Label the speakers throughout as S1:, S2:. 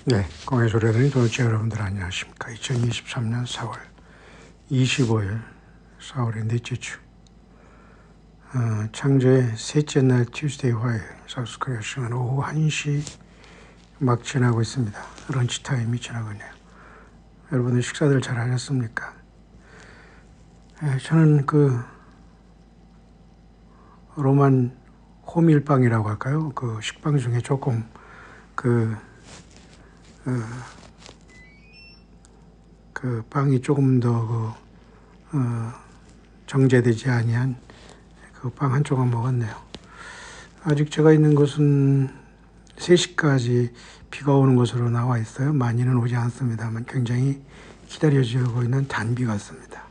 S1: 네, 공의 소리들이 도대체 여러분들 안녕하십니까? 2023년 4월 25일, 4월의 넷째 주, 창조의 셋째 날 튜스데이 화요일, 사우스코리아 시간 오후 1시 막 지나고 있습니다. 런치 타임이 지나고 있네요. 여러분들 식사들 잘 하셨습니까? 저는 로만 호밀빵이라고 할까요? 그 식빵 중에 조금 그 빵이 조금 더 정제되지 아니한 그 빵 한 조각 먹었네요. 아직 제가 있는 곳은 3시까지 비가 오는 것으로 나와 있어요. 많이는 오지 않습니다만 굉장히 기다려지고 있는 단비 같습니다.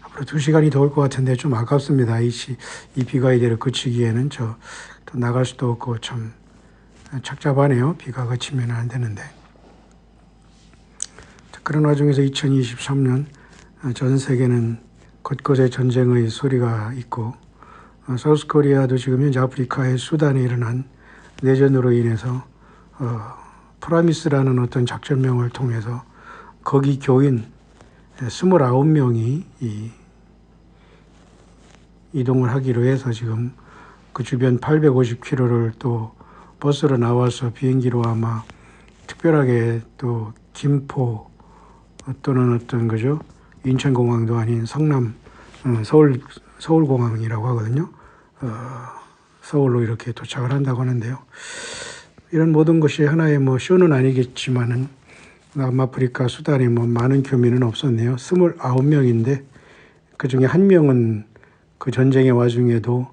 S1: 앞으로 2시간이 더 올 것 같은데 좀 아깝습니다. 이 비가 이대로 그치기에는 또 나갈 수도 없고 참 착잡하네요. 비가 그치면 안 되는데. 그런 와중에서 2023년 전 세계는 곳곳에 전쟁의 소리가 있고, 사우스코리아도 지금 현재 아프리카의 수단에 일어난 내전으로 인해서 프라미스라는 어떤 작전명을 통해서 거기 교인 29명이 이동을 하기로 해서 지금 그 주변 850km를 또 버스로 나와서 비행기로 아마 특별하게 또 김포 또는 인천공항도 아닌 성남, 서울공항이라고 하거든요. 서울로 이렇게 도착을 한다고 하는데요. 이런 모든 것이 하나의 쇼는 아니겠지만은 남아프리카 수단에 많은 교민은 없었네요. 29명인데 그 중에 1명은 그 전쟁의 와중에도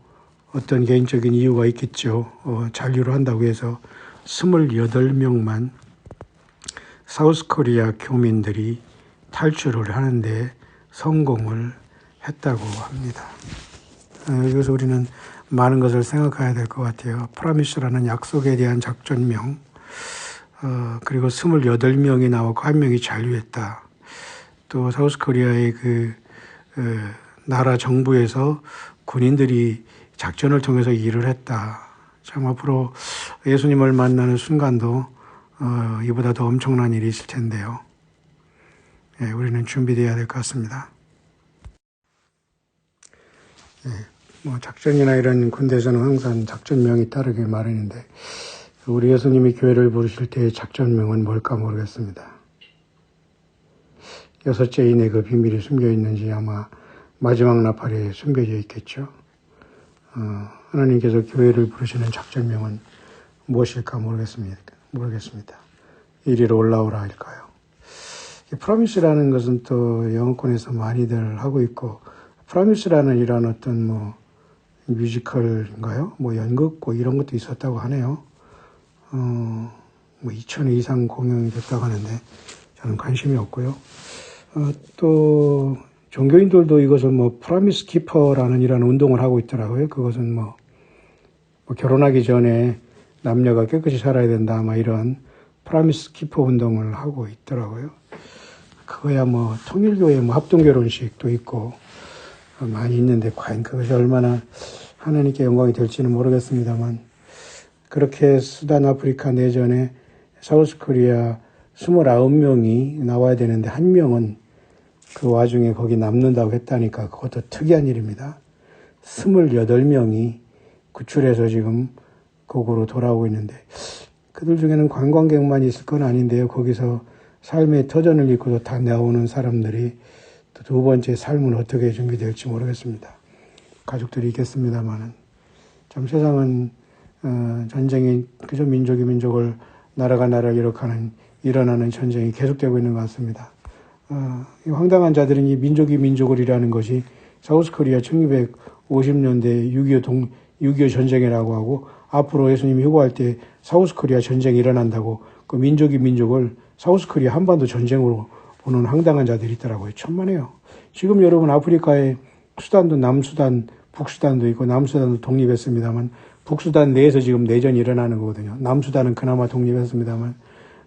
S1: 어떤 개인적인 이유가 있겠죠. 잔류를 한다고 해서 28명만 사우스코리아 교민들이 탈출을 하는데 성공을 했다고 합니다. 여기서 우리는 많은 것을 생각해야 될 것 같아요. 프라미스라는 약속에 대한 작전명, 그리고 28명이 나왔고 1명이 잔류했다. 또 사우스코리아의 나라 정부에서 군인들이 작전을 통해서 일을 했다. 참 앞으로 예수님을 만나는 순간도 이보다 더 엄청난 일이 있을 텐데요. 우리는 준비되어야 될 것 같습니다. 작전이나 이런 군대에서는 항상 작전명이 따르길 마련인데, 우리 예수님이 교회를 부르실 때의 작전명은 뭘까 모르겠습니다. 6째 인의 그 비밀이 숨겨 있는지 아마 마지막 나팔에 숨겨져 있겠죠. 하나님께서 교회를 부르시는 작전명은 무엇일까 모르겠습니다. 이리로 올라오라 할까요? 프라미스라는 것은 또 영어권에서 많이들 하고 있고, 프라미스라는 이런 어떤 뮤지컬인가요? 연극 이런 것도 있었다고 하네요. 2,000회 이상 공연이 됐다고 하는데 저는 관심이 없고요. 또 종교인들도 이것을 프라미스 키퍼라는 이런 운동을 하고 있더라고요. 그것은 결혼하기 전에 남녀가 깨끗이 살아야 된다, 이런 프라미스 키퍼 운동을 하고 있더라고요. 그거야 통일교회 합동결혼식도 있고 많이 있는데 과연 그것이 얼마나 하나님께 영광이 될지는 모르겠습니다만, 그렇게 수단 아프리카 내전에 사우스코리아 29명이 나와야 되는데 1명은 그 와중에 거기 남는다고 했다니까 그것도 특이한 일입니다. 28명이 구출해서 지금 거기로 돌아오고 있는데, 그들 중에는 관광객만 있을 건 아닌데요. 거기서 삶의 터전을 잃고도 다 나오는 사람들이 또 두 번째 삶은 어떻게 준비될지 모르겠습니다. 가족들이 있겠습니다만은. 참 세상은 전쟁이 그저 민족이 민족을 나라가 나라를 일어나는 전쟁이 계속되고 있는 것 같습니다. 이 황당한 자들은 이 민족이 민족을 일하는 것이 사우스코리아 1950년대 6.25 전쟁이라고 하고, 앞으로 예수님이 휴거할 때 사우스코리아 전쟁이 일어난다고 그 민족이 민족을 사우스코리아 한반도 전쟁으로 보는 황당한 자들이 있더라고요. 천만에요. 지금 여러분 아프리카의 수단도 남수단, 북수단도 있고, 남수단도 독립했습니다만 북수단 내에서 지금 내전이 일어나는 거거든요. 남수단은 그나마 독립했습니다만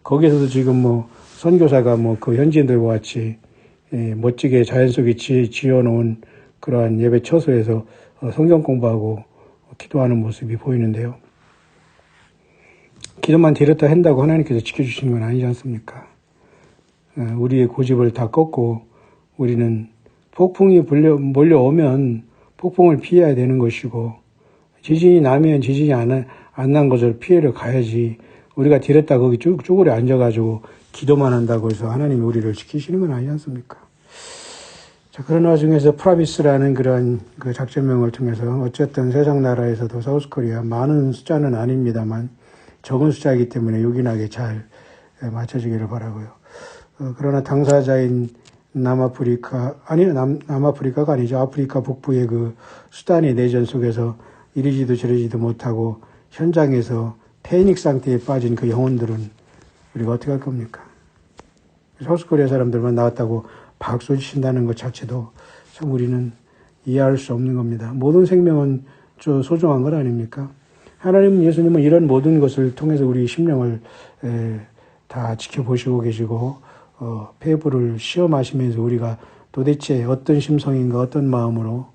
S1: 거기에서도 지금 선교사가 그 현지인들과 같이 멋지게 자연 속에 지어놓은 그러한 예배 처소에서 성경 공부하고 기도하는 모습이 보이는데요. 기도만 드렸다 한다고 하나님께서 지켜주시는 건 아니지 않습니까? 우리의 고집을 다 꺾고 우리는 폭풍이 몰려오면 폭풍을 피해야 되는 것이고, 지진이 나면 지진이 안 난 것을 피해러 가야지, 우리가 드렸다 거기 쭈그려 앉아가지고 기도만 한다고 해서 하나님이 우리를 지키시는 건 아니지 않습니까? 자, 그런 와중에서 프라비스라는 그런 그 작전명을 통해서 어쨌든 세상 나라에서도 사우스코리아 많은 숫자는 아닙니다만 적은 숫자이기 때문에 요긴하게 잘 맞춰지기를 바라고요. 그러나 당사자인 남아프리카가 아니죠. 아프리카 북부의 그 수단의 내전 속에서 이리지도 저리지도 못하고 현장에서 패닉 상태에 빠진 그 영혼들은 우리가 어떻게 할 겁니까? 사우스코리아 사람들만 나왔다고 박수 치신다는 것 자체도 참 우리는 이해할 수 없는 겁니다. 모든 생명은 소중한 것 아닙니까? 하나님, 예수님은 이런 모든 것을 통해서 우리 심령을 다 지켜보시고 계시고 폐부를 시험하시면서 우리가 도대체 어떤 심성인가 어떤 마음으로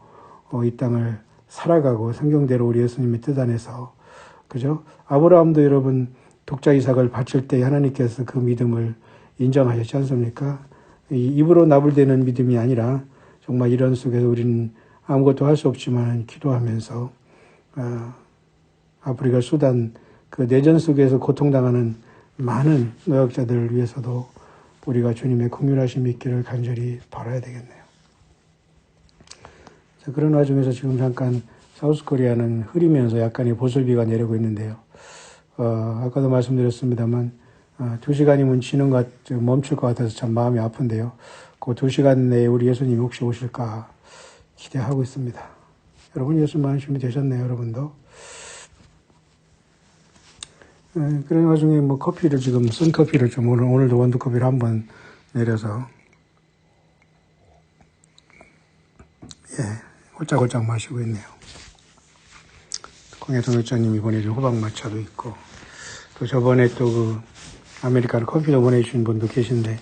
S1: 이 땅을 살아가고 성경대로 우리 예수님의 뜻 안에서, 그죠? 아브라함도 여러분 독자 이삭을 바칠 때 하나님께서 그 믿음을 인정하셨지 않습니까? 입으로 나불대는 믿음이 아니라 정말 이런 속에서 우리는 아무것도 할 수 없지만 기도하면서 아프리카 수단 그 내전 속에서 고통당하는 많은 노약자들을 위해서도 우리가 주님의 긍휼하심이 있기를 간절히 바라야 되겠네요. 자, 그런 와중에서 지금 잠깐 사우스코리아는 흐리면서 약간의 보슬비가 내리고 있는데요. 아까도 말씀드렸습니다만 2시간이면 멈출 것 같아서 참 마음이 아픈데요. 그 2시간 내에 우리 예수님이 혹시 오실까 기대하고 있습니다. 여러분 예수님만 준비 되셨네요, 여러분도. 그런 와중에 뭐 커피를 지금 쓴 커피를 좀 오늘도 원두 커피를 한번 내려서 홀짝홀짝 마시고 있네요. 공혜성 회장님이 보내준 호박마차도 있고, 또 저번에 또 그 아메리카노 커피도 보내주신 분도 계신데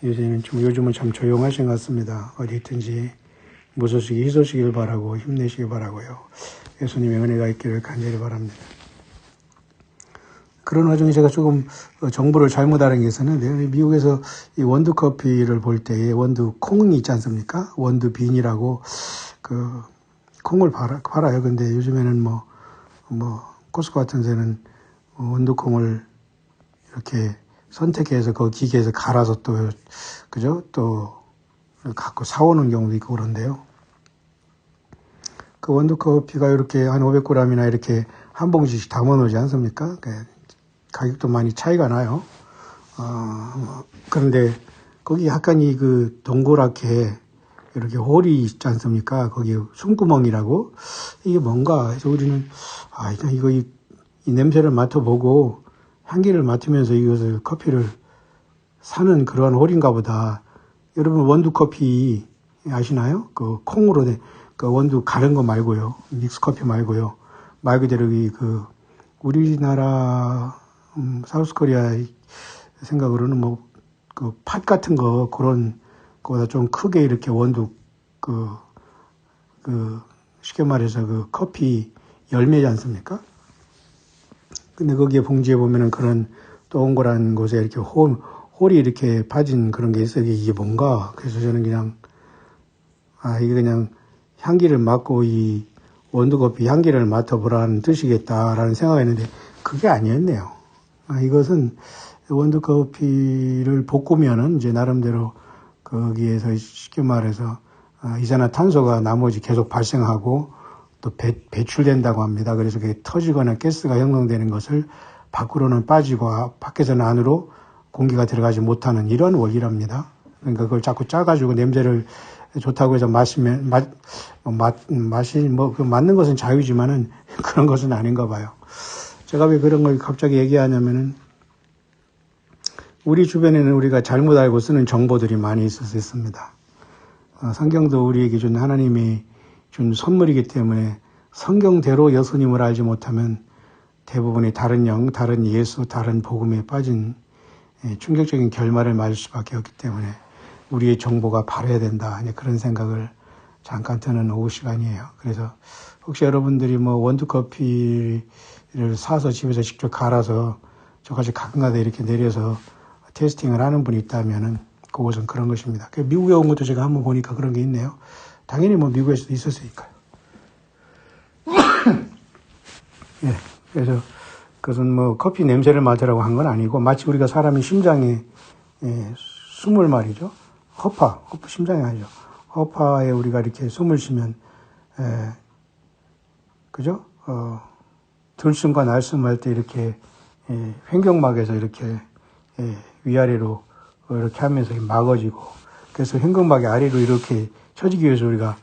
S1: 요즘은 참 조용하신 것 같습니다. 어디 있든지 무소식이 희소식을 바라고 힘내시길 바라고요. 예수님의 은혜가 있기를 간절히 바랍니다. 그런 와중에 제가 조금 정보를 잘못 알은 게 있었는데, 미국에서 이 원두 커피를 볼 때에 원두 콩이 있지 않습니까? 원두 빈이라고 그 콩을 팔아요. 근데 요즘에는 코스코 같은 데는 원두 콩을 이렇게 선택해서 그 기계에서 갈아서 또 갖고 사오는 경우도 있고 그런데요. 그 원두 커피가 이렇게 한 500g이나 이렇게 한 봉지씩 담아 놓지 않습니까? 가격도 많이 차이가 나요. 그런데 거기 약간 그 동그랗게 이렇게 홀이 있지 않습니까? 거기 숨구멍이라고. 이게 뭔가 해서 우리는 이거 이 냄새를 맡아보고 향기를 맡으면서 이것을 커피를 사는 그러한 홀인가 보다. 여러분 원두 커피 아시나요? 그 콩으로 된 그 원두 가른 거 말고요. 믹스 커피 말고요. 말 그대로 우리나라 사우스코리아 생각으로는 그 팥 같은 거 그런 거보다 좀 크게 이렇게 원두 쉽게 말해서 그 커피 열매지 않습니까? 근데 거기에 봉지에 보면은 그런 동그란 곳에 이렇게 홀이 이렇게 파진 그런 게 있어요. 이게 뭔가. 그래서 저는 그냥 이게 그냥 향기를 맡고 이 원두커피 향기를 맡아보라는 뜻이겠다라는 생각했는데 그게 아니었네요. 이것은 원두커피를 볶으면은 이제 나름대로 거기에서 쉽게 말해서 이산화탄소가 나머지 계속 발생하고 또 배출된다고 합니다. 그래서 그게 터지거나 가스가 형성되는 것을 밖으로는 빠지고 밖에서는 안으로 공기가 들어가지 못하는 이런 원리랍니다. 그러니까 그걸 자꾸 짜가지고 냄새를 좋다고 해서 마시면 맞는 것은 자유지만은 그런 것은 아닌가 봐요. 제가 왜 그런 걸 갑자기 얘기하냐면은 우리 주변에는 우리가 잘못 알고 쓰는 정보들이 많이 있습니다. 성경도 우리에게 준 하나님이 준 선물이기 때문에 성경대로 예수님을 알지 못하면 대부분의 다른 예수, 다른 복음에 빠진 충격적인 결말을 맞을 수밖에 없기 때문에 우리의 정보가 바라야 된다. 그런 생각을 잠깐 드는 오후 시간이에요. 그래서 혹시 여러분들이 원두커피를 사서 집에서 직접 갈아서 저까지 가끔가다 이렇게 내려서 테스팅을 하는 분이 있다면은 그것은 그런 것입니다. 미국에 온 것도 제가 한번 보니까 그런 게 있네요. 당연히 뭐 미국에서도 있었으니까요. 예, 그래서 그것은 뭐 커피 냄새를 맡으라고 한 건 아니고 마치 우리가 사람의 심장에 숨을 말이죠. 허파 심장이 아니죠. 허파에 우리가 이렇게 숨을 쉬면 그죠? 들숨과 날숨 할 때 이렇게 횡격막에서 이렇게 위아래로 이렇게 하면서 막아지고 그래서 횡격막이 아래로 이렇게 쳐지기 위해서 우리가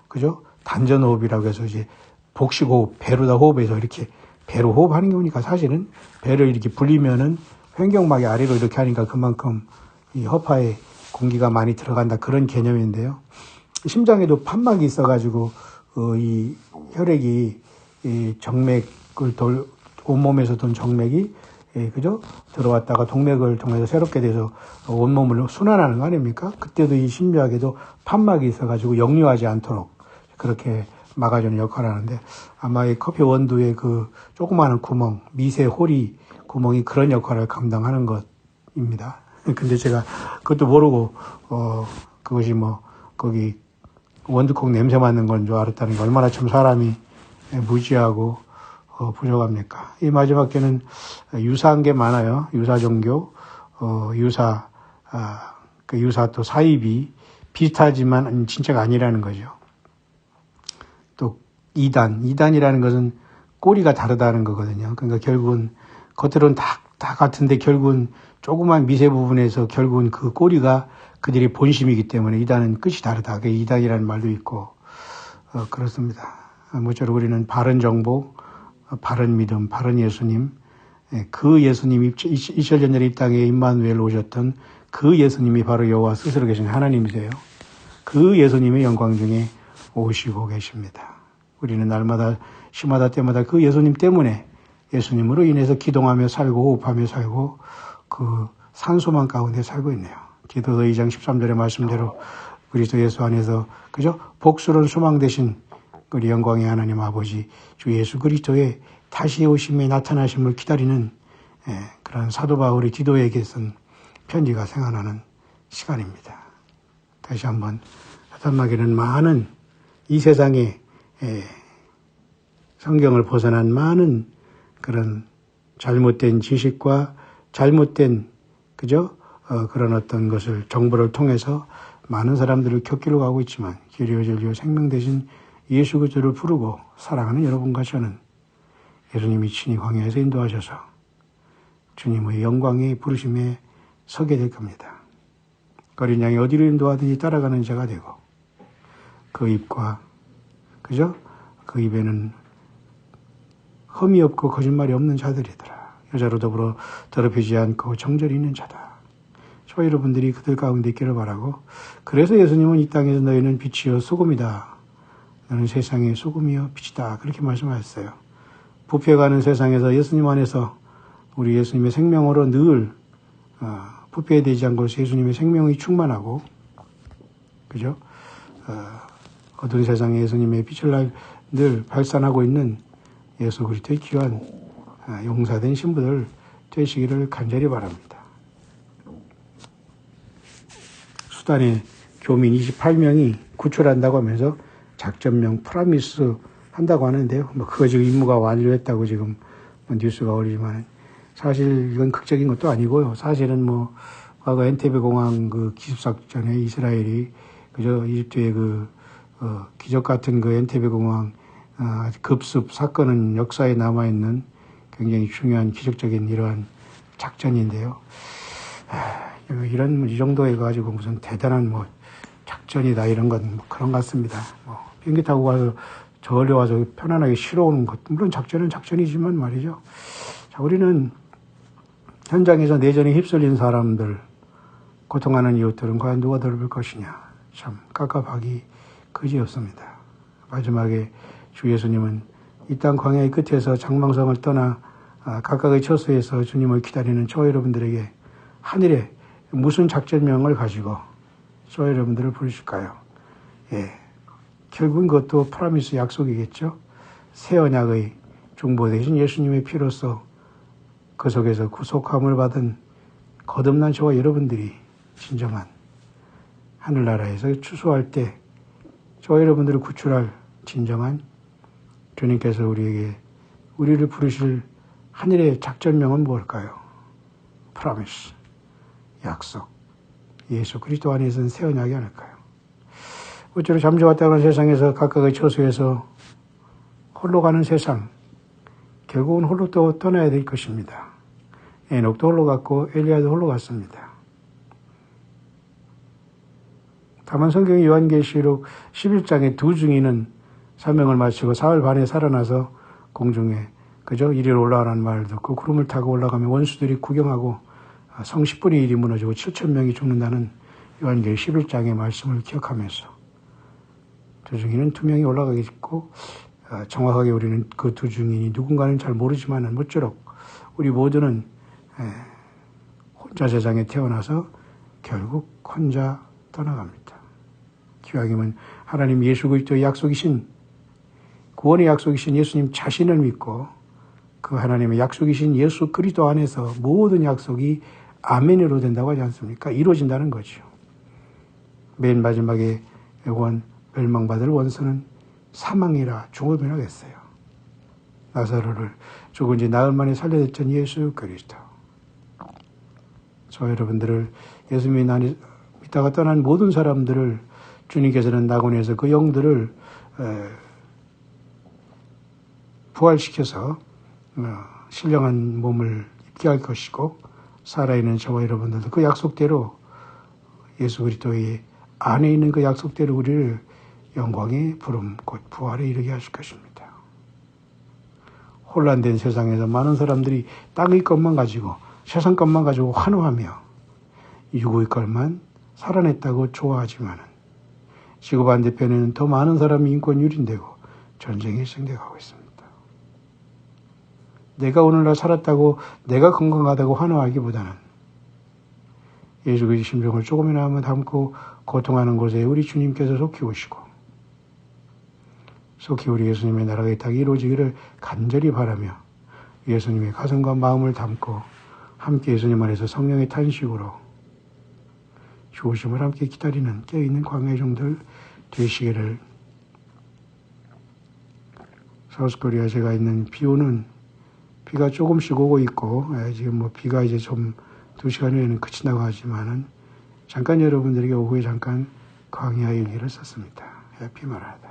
S1: 그죠? 단전호흡이라고 해서 이제 복식호흡, 배로다 호흡해서 이렇게 배로 호흡하는 게 보니까 사실은 배를 이렇게 불리면은 횡격막이 아래로 이렇게 하니까 그만큼 이 허파에 공기가 많이 들어간다 그런 개념인데요. 심장에도 판막이 있어가지고 이 혈액이 이 정맥을 온몸에서 돈 정맥이 그죠? 들어왔다가 동맥을 통해서 새롭게 돼서 온몸을 순환하는 거 아닙니까? 그때도 이 심장에도 판막이 있어가지고 역류하지 않도록 그렇게 막아주는 역할을 하는데 아마 이 커피 원두의 그 조그마한 구멍, 미세 호리 구멍이 그런 역할을 감당하는 것입니다. 근데 제가 그것도 모르고 그것이 뭐 거기 원두콩 냄새 맡는 건 줄 알았다는 게 얼마나 참 사람이 무지하고 부족합니까? 이 마지막 게는 유사한 게 많아요. 유사 종교, 그 유사 또 사입이 비슷하지만 진짜가 아니라는 거죠. 또 이단이라는 것은 꼬리가 다르다는 거거든요. 그러니까 결국은 겉으로는 다 같은데 결국은 조그만 미세 부분에서 결국은 그 꼬리가 그들의 본심이기 때문에 이단은 끝이 다르다. 그 이단이라는 말도 있고 그렇습니다. 모쪼록 우리는 바른 정보, 바른 믿음, 바른 예수님, 그 예수님이 2000년 전에 이 땅에 임마누엘 오셨던 그 예수님이 바로 여호와 스스로 계신 하나님이세요. 그 예수님의 영광 중에 오시고 계십니다. 우리는 날마다 시마다 때마다 그 예수님 때문에 예수님으로 인해서 기동하며 살고 호흡하며 살고 그 산소망 가운데 살고 있네요. 디도서 2장 13절의 말씀대로 그리스도 예수 안에서 그죠? 복수는 소망 대신 우리 영광의 하나님 아버지 주 예수 그리스도의 다시 오심에 나타나심을 기다리는 그런 사도 바울이 디도에게 쓴 편지가 생각나는 시간입니다. 다시 한번 사탄마귀는 많은 이 세상에 성경을 벗어난 많은 그런 잘못된 지식과 잘못된 그죠? 그런 어떤 것을 정보를 통해서 많은 사람들을 곁길로 가고 있지만 길이요 진리요 생명 대신 예수 그리스도를 부르고 사랑하는 여러분과 저는 예수님이 친히 광야에서 인도하셔서 주님의 영광의 부르심에 서게 될 겁니다. 어린 양이 어디로 인도하든지 따라가는 자가 되고 그 입과 그죠? 그 입에는 흠이 없고 거짓말이 없는 자들이더라. 여자로 더불어 더럽히지 않고 정절이 있는 자다. 저 여러분들이 그들 가운데 있기를 바라고 그래서 예수님은 이 땅에서 너희는 빛이요 소금이다. 너는 세상의 소금이요 빛이다. 그렇게 말씀하셨어요. 부패가는 세상에서 예수님 안에서 우리 예수님의 생명으로 늘 부패되지 않고 예수님의 생명이 충만하고 그죠? 어두운 세상에 예수님의 빛을 늘 발산하고 있는 예수 그리스도의 귀한 용사된 신부들 되시기를 간절히 바랍니다. 수단의 교민 28명이 구출한다고 하면서 작전명 프라미스 한다고 하는데요. 뭐 그거 지금 임무가 완료했다고 지금 뉴스가 올리지만 사실 이건 극적인 것도 아니고요. 사실은 뭐 과거 엔테베 공항 그 기습작전에 이스라엘이 그저 이집트의 그 기적 같은 그 엔테베 공항 급습 사건은 역사에 남아있는 굉장히 중요한 기적적인 이러한 작전인데요. 이 정도에 가지고 무슨 대단한 뭐 작전이다 이런 건 뭐 그런 것 같습니다. 뭐 비행기 타고 가서 저울에 와서 편안하게 쉬러 오는 것 물론 작전은 작전이지만 말이죠. 자, 우리는 현장에서 내전에 휩쓸린 사람들 고통하는 이웃들은 과연 누가 돌볼 것이냐 참 깝깝하기 그지없습니다. 마지막에 주 예수님은 이 땅 광야의 끝에서 장망성을 떠나 각각의 처소에서 주님을 기다리는 저 여러분들에게 하늘에 무슨 작전명을 가지고 저 여러분들을 부르실까요? 결국은 그것도 프라미스 약속이겠죠. 새 언약의 중보 대신 예수님의 피로써 그 속에서 구속함을 받은 거듭난 저와 여러분들이 진정한 하늘나라에서 추수할 때 저와 여러분들을 구출할 진정한 주님께서 우리를 부르실 하늘의 작전명은 무엇일까요? 프라미스, 약속, 예수 그리스도 안에서는 새 언약이 아닐까요? 어쩌로 잠재웠다 가는 세상에서 각각의 처소에서 홀로 가는 세상, 결국은 홀로 또 떠나야 될 것입니다. 에녹도 홀로 갔고 엘리야도 홀로 갔습니다. 다만 성경의 요한계시록 11장의 두 증인은 사명을 마치고 사흘 반에 살아나서 공중에 그저 이리로 올라가라는 말을 듣고 구름을 타고 올라가면 원수들이 구경하고 성 10분의 1이 무너지고 7,000명이 죽는다는 요한계시록 11장의 말씀을 기억하면서 두 증인은 두 명이 올라가겠고 정확하게 우리는 그 두 증인이 누군가는 잘 모르지만 모쪼록 우리 모두는 혼자 세상에 태어나서 결국 혼자 떠나갑니다. 기왕이면 하나님 예수 그리스도의 약속이신 구원의 약속이신 예수님 자신을 믿고 그 하나님의 약속이신 예수 그리스도 안에서 모든 약속이 아멘으로 된다고 하지 않습니까? 이루어진다는 거죠. 맨 마지막에 멸망받을 원수는 사망이라 죽음이라고 했어요. 나사로를 죽은 지 나흘 만에 살려냈던 예수 그리스도. 저 여러분들을 예수님이 믿다가 떠난 모든 사람들을 주님께서는 낙원에서 그 영들을 부활시켜서 신령한 몸을 입게 할 것이고 살아있는 저와 여러분들도 그 약속대로 예수 그리스도의 안에 있는 그 약속대로 우리를 영광의 부름 곧 부활에 이르게 하실 것입니다. 혼란된 세상에서 많은 사람들이 땅의 것만 가지고 세상 것만 가지고 환호하며 육의 것만 살아냈다고 좋아하지만은 지구 반대편에는 더 많은 사람이 인권 유린되고 전쟁이 시작되고 있습니다. 내가 오늘날 살았다고 내가 건강하다고 환호하기보다는 예수 그리스도의 심정을 조금이나마 담고 고통하는 곳에 우리 주님께서 속히 오시고 속히 우리 예수님의 나라가 이 땅에 이루어지기를 간절히 바라며 예수님의 가슴과 마음을 담고 함께 예수님 안에서 성령의 탄식으로 주오심을 함께 기다리는 깨어있는 광야의 종들 되시기를. 사우스코리아 제가 있는 비가 조금씩 오고 있고 지금 비가 이제 좀 2시간 후에는 그친다고 하지만은 잠깐 여러분들에게 오후에 잠깐 광야의 일기를 썼습니다. 해피 말하다.